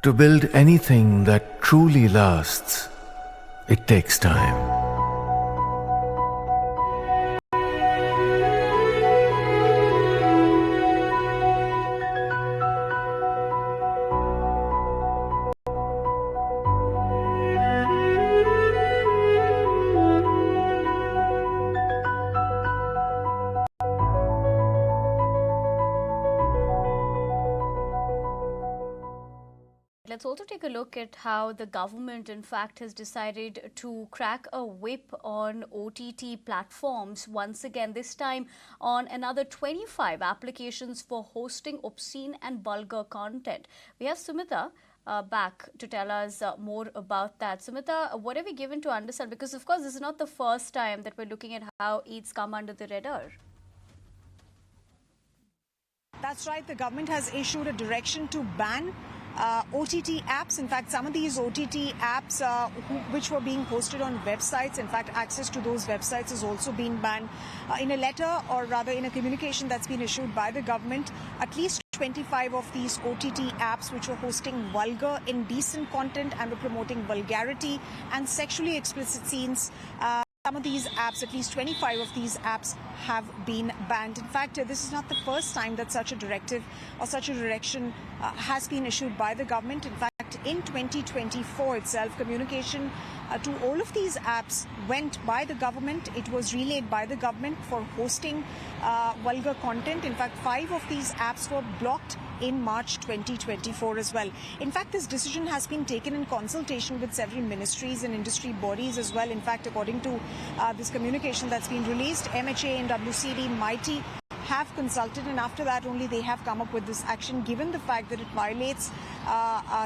To build anything that truly lasts, it takes time. Let's also take a look at how the government, in fact, has decided to crack a whip on OTT platforms once again, this time on another 25 applications for hosting obscene and vulgar content. We have Sumita back to tell us more about that. Sumita, what are we given to understand? Because, of course, this is not the first time that we're looking at how it's come under the radar. That's right. The government has issued a direction to ban OTT apps. In fact, some of these OTT apps which were being hosted on websites, in fact, access to those websites has also been banned. In a letter, or rather in a communication that's been issued by the government, at least 25 of these OTT apps which were hosting vulgar, indecent content and were promoting vulgarity and sexually explicit scenes. Some of these apps, at least 25 of these apps, have been banned. In fact, this is not the first time that such a directive or such a direction has been issued by the government. In fact, in 2024 itself, communication to all of these apps went by the government. It was relayed by the government for hosting vulgar content. In fact, 5 of these apps were blocked in March 2024 as well. In fact, this decision has been taken in consultation with several ministries and industry bodies as well. In fact, according to this communication that's been released, MHA and WCD, MITI have consulted, and after that only they have come up with this action, given the fact that it violates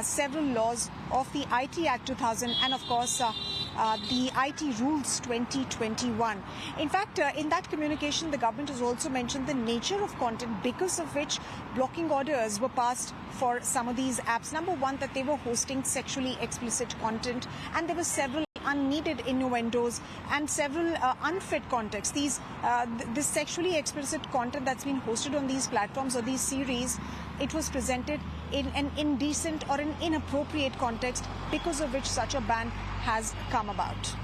several laws of the IT Act 2000 and, of course, the IT Rules 2021. In fact, in that communication, the government has also mentioned the nature of content because of which blocking orders were passed for some of these apps. Number one, that they were hosting sexually explicit content, and there were several unneeded innuendos and several unfit contexts. This sexually explicit content that's been hosted on these platforms or these series, it was presented in an indecent or an inappropriate context, because of which such a ban has come about.